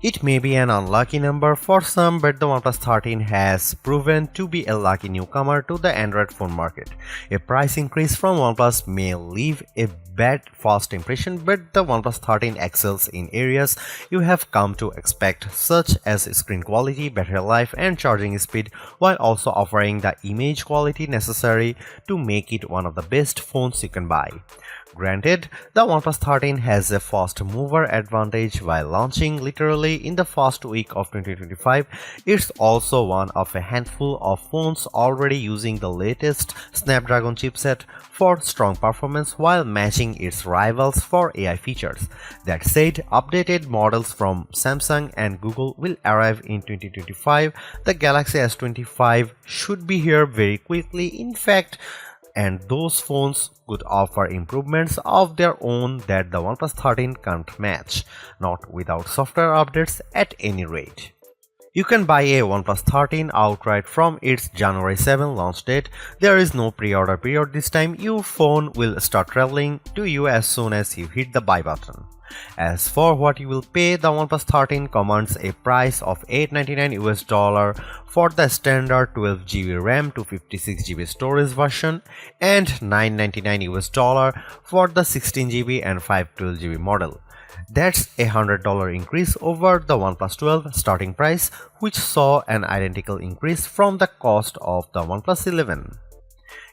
It may be an unlucky number for some, but the OnePlus 13 has proven to be a lucky newcomer to the Android phone market. A price increase from OnePlus may leave a bad first impression, but the OnePlus 13 excels in areas you have come to expect, such as screen quality, battery life, and charging speed, while also offering the image quality necessary to make it one of the best phones you can buy. Granted, the OnePlus 13 has a fast mover advantage while launching literally in the first week of 2025. It's also one of a handful of phones already using the latest Snapdragon chipset for strong performance while matching its rivals for AI features. That said, updated models from Samsung and Google will arrive in 2025. The Galaxy S25 should be here very quickly. In fact, and those phones could offer improvements of their own that the OnePlus 13 can't match, not without software updates at any rate. You can buy a OnePlus 13 outright from its January 7 launch date. There is no pre-order period this time. Your phone will start traveling to you as soon as you hit the buy button. As for what you will pay, the OnePlus 13 commands a price of $899 for the standard 12GB RAM to 56GB storage version and $999 for the 16GB and 512GB model. That's a $100 increase over the OnePlus 12 starting price, which saw an identical increase from the cost of the OnePlus 11.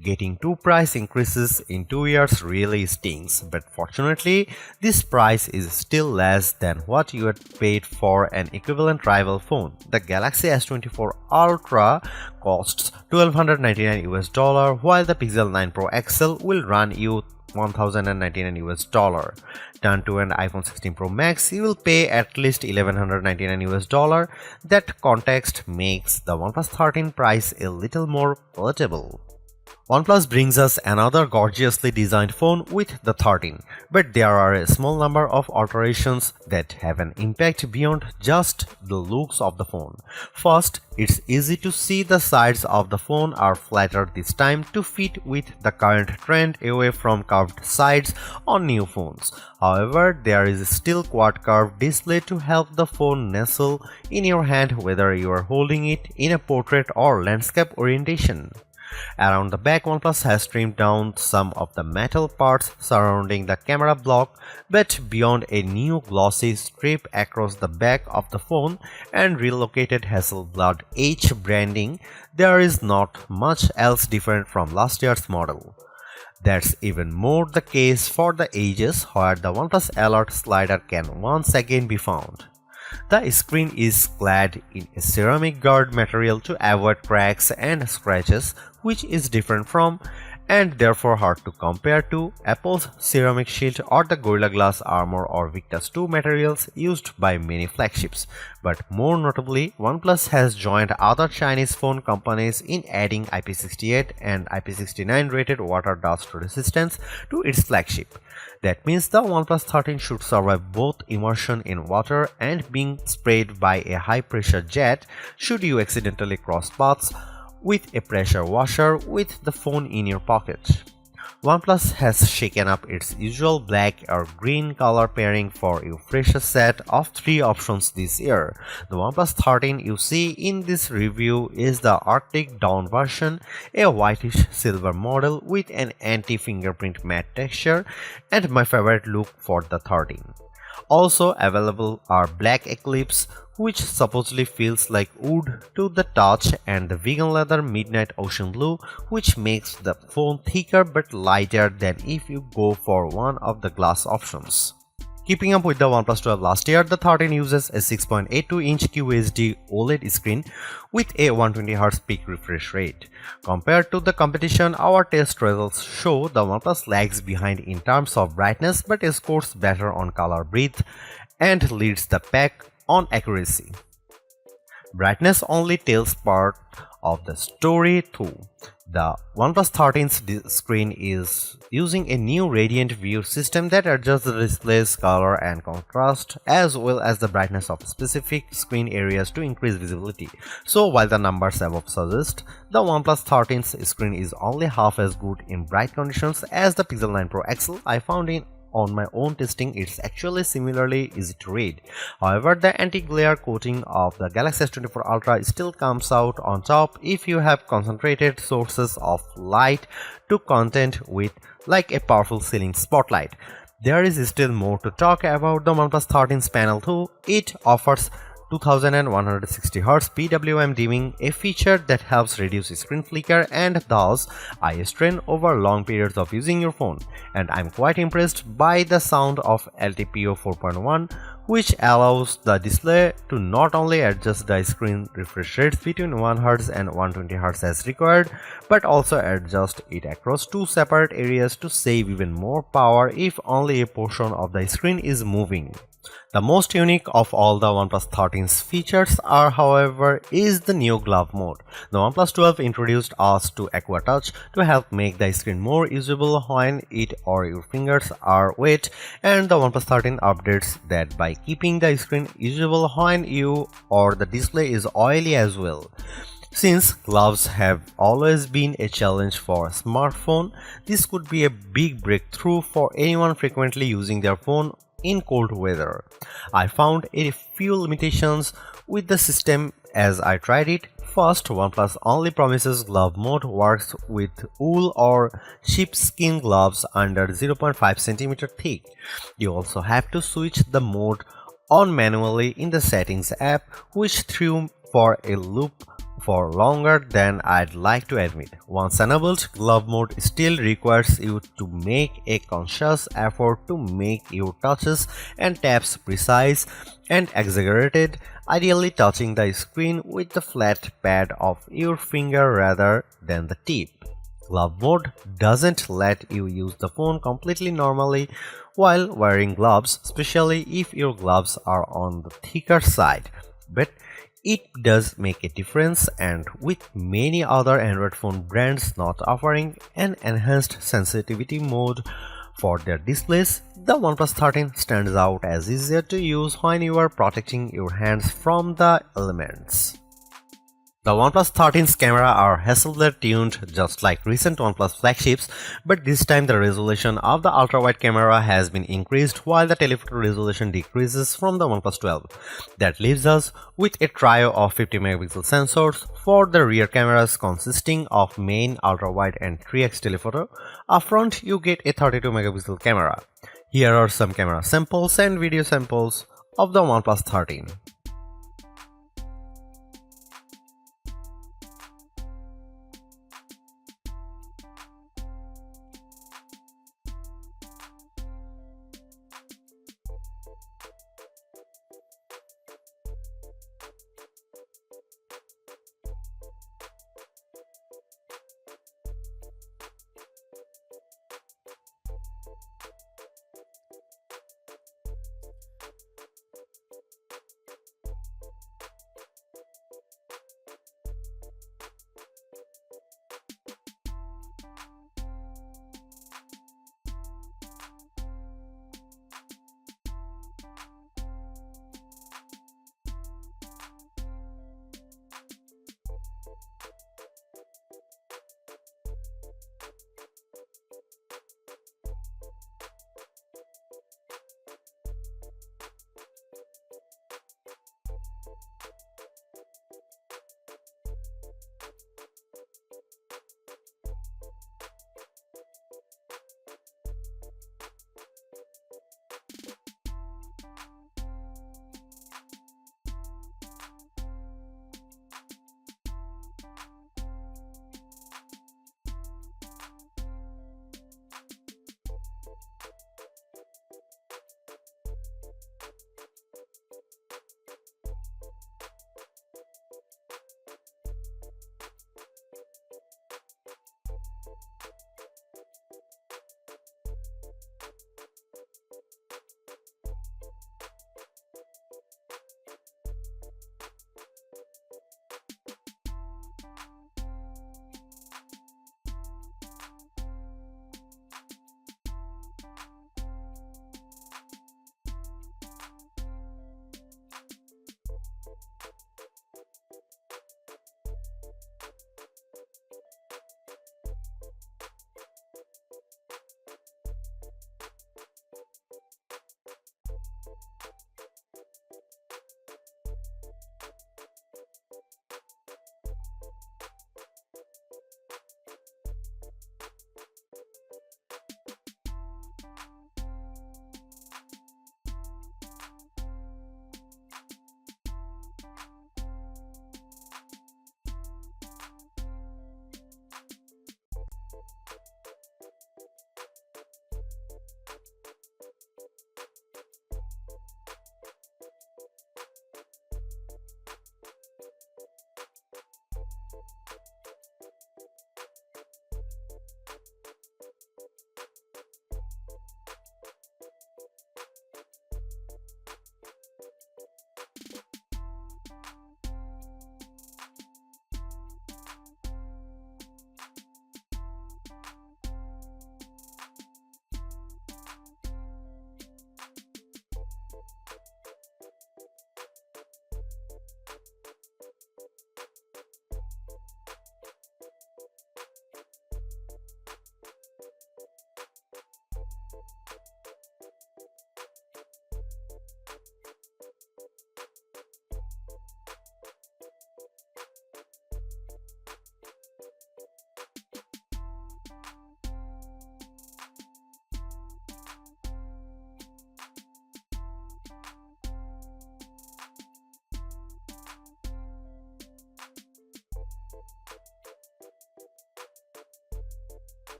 Getting two price increases in 2 years really stings, but fortunately, this price is still less than what you had paid for an equivalent rival phone. The Galaxy S24 Ultra costs $1,299, while the Pixel 9 Pro XL will run you $1,099. Turn to an iPhone 16 Pro Max, you will pay at least $1,199. That context makes the OnePlus 13 price a little more palatable. OnePlus brings us another gorgeously designed phone with the 13, but there are a small number of alterations that have an impact beyond just the looks of the phone. First, it's easy to see the sides of the phone are flatter this time to fit with the current trend away from curved sides on new phones. However, there is still quad curved display to help the phone nestle in your hand whether you are holding it in a portrait or landscape orientation. Around the back, OnePlus has trimmed down some of the metal parts surrounding the camera block, but beyond a new glossy strip across the back of the phone and relocated Hasselblad H branding, there is not much else different from last year's model. That's even more the case for the edges, where the OnePlus Alert slider can once again be found. The screen is clad in a ceramic guard material to avoid cracks and scratches, which is different from and therefore hard to compare to Apple's ceramic shield or the Gorilla Glass Armor or Victus 2 materials used by many flagships. But more notably, OnePlus has joined other Chinese phone companies in adding IP68 and IP69 rated water dust resistance to its flagship. That means the OnePlus 13 should survive both immersion in water and being sprayed by a high-pressure jet should you accidentally cross paths with a pressure washer with the phone in your pocket. OnePlus has shaken up its usual black or green color pairing for a fresher set of 3 options this year. The OnePlus 13 you see in this review is the Arctic Dawn version, a whitish silver model with an anti-fingerprint matte texture, and my favorite look for the 13. Also available are Black Eclipse, which supposedly feels like wood to the touch, and the vegan leather Midnight Ocean Blue, which makes the phone thicker but lighter than if you go for one of the glass options. Keeping up with the OnePlus 12 last year, the 13 uses a 6.82-inch QHD OLED screen with a 120Hz peak refresh rate. Compared to the competition, our test results show the OnePlus lags behind in terms of brightness but scores better on color breadth and leads the pack on accuracy. Brightness only tells part of the story too. The OnePlus 13's screen is using a new Radiant View system that adjusts the display's color and contrast as well as the brightness of specific screen areas to increase visibility. So while the numbers above suggest, the OnePlus 13's screen is only half as good in bright conditions as the Pixel 9 Pro XL, I found on my own testing, it's actually similarly easy to read. However, the anti-glare coating of the Galaxy S24 Ultra still comes out on top if you have concentrated sources of light to content with like a powerful ceiling spotlight. There is still more to talk about the OnePlus 13's panel too. It offers 2160Hz PWM dimming, a feature that helps reduce screen flicker and thus eye strain over long periods of using your phone. And I'm quite impressed by the sound of LTPO 4.1, which allows the display to not only adjust the screen refresh rates between 1Hz and 120Hz as required, but also adjust it across two separate areas to save even more power if only a portion of the screen is moving. The most unique of all the OnePlus 13's features however, is the new glove mode. The OnePlus 12 introduced us to Aqua Touch to help make the screen more usable when it or your fingers are wet, and the OnePlus 13 updates that by keeping the screen usable when you or the display is oily as well. Since gloves have always been a challenge for a smartphone, this could be a big breakthrough for anyone frequently using their phone in cold weather. I found a few limitations with the system as I tried it. First, OnePlus only promises glove mode works with wool or sheepskin gloves under 0.5 cm thick. You also have to switch the mode on manually in the settings app, which threw for a loop for longer than I'd like to admit. Once enabled, glove mode still requires you to make a conscious effort to make your touches and taps precise and exaggerated, ideally touching the screen with the flat pad of your finger rather than the tip. Glove mode doesn't let you use the phone completely normally while wearing gloves, especially if your gloves are on the thicker side. But it does make a difference, and with many other Android phone brands not offering an enhanced sensitivity mode for their displays, the OnePlus 13 stands out as easier to use when you are protecting your hands from the elements. The OnePlus 13's camera are Hasselblad tuned just like recent OnePlus flagships, but this time the resolution of the ultra-wide camera has been increased while the telephoto resolution decreases from the OnePlus 12. That leaves us with a trio of 50 megapixel sensors for the rear cameras consisting of main, ultra-wide and 3x telephoto. Up front you get a 32 megapixel camera. Here are some camera samples and video samples of the OnePlus 13.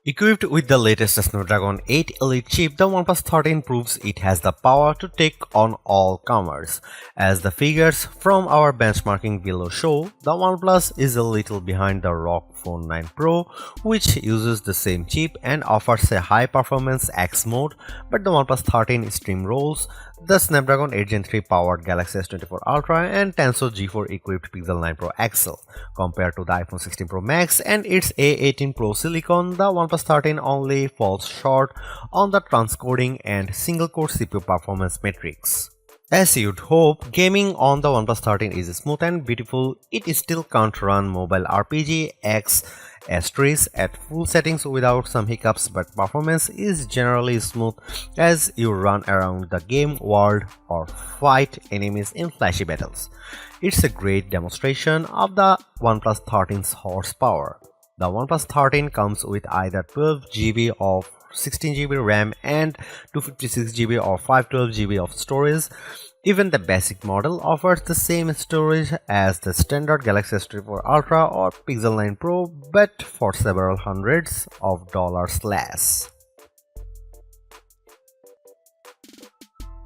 Equipped with the latest Snapdragon 8 Elite chip, the OnePlus 13 proves it has the power to take on all comers. As the figures from our benchmarking below show, the OnePlus is a little behind the ROG Phone 9 Pro, which uses the same chip and offers a high-performance X mode, but the OnePlus 13 steamrolls the Snapdragon 8 Gen 3 powered Galaxy S24 Ultra and Tensor G4 equipped Pixel 9 Pro XL. Compared to the iPhone 16 Pro Max and its A18 Pro Silicon, the OnePlus 13 only falls short on the transcoding and single-core CPU performance metrics. As you'd hope, gaming on the OnePlus 13 is smooth and beautiful. It still can't run mobile RPG X Asterisk at full settings without some hiccups, but performance is generally smooth as you run around the game world or fight enemies in flashy battles. It's a great demonstration of the OnePlus 13's horsepower. The OnePlus 13 comes with either 12GB of 16GB RAM and 256GB or 512GB of storage. Even the basic model offers the same storage as the standard Galaxy S24 Ultra or Pixel 9 Pro, but for several hundreds of dollars less.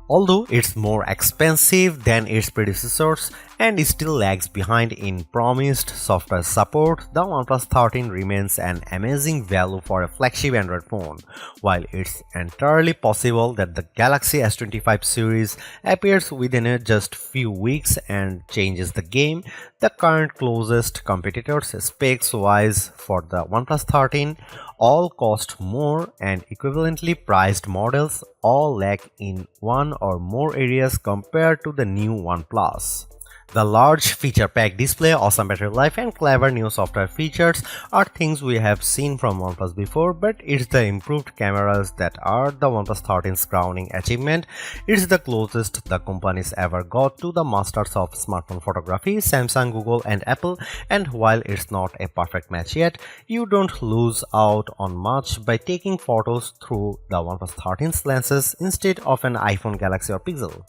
Although it's more expensive than its predecessors and still lags behind in promised software support, the OnePlus 13 remains an amazing value for a flagship Android phone. While it's entirely possible that the Galaxy S25 series appears within just few weeks and changes the game, the current closest competitors specs-wise for the OnePlus 13 all cost more, and equivalently priced models all lack in one or more areas compared to the new OnePlus. The large feature-packed display, awesome battery life, and clever new software features are things we have seen from OnePlus before, but it's the improved cameras that are the OnePlus 13's crowning achievement. It's the closest the company's ever got to the masters of smartphone photography, Samsung, Google, and Apple, and while it's not a perfect match yet, you don't lose out on much by taking photos through the OnePlus 13's lenses instead of an iPhone, Galaxy, or Pixel.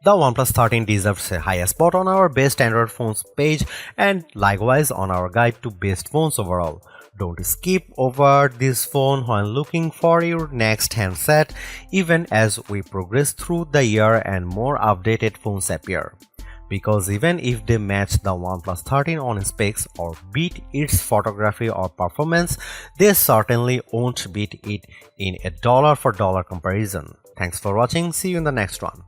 The OnePlus 13 deserves a high spot on our best Android phones page and likewise on our guide to best phones overall. Don't skip over this phone when looking for your next handset, even as we progress through the year and more updated phones appear. Because even if they match the OnePlus 13 on specs or beat its photography or performance, they certainly won't beat it in a dollar-for-dollar comparison. Thanks for watching, see you in the next one.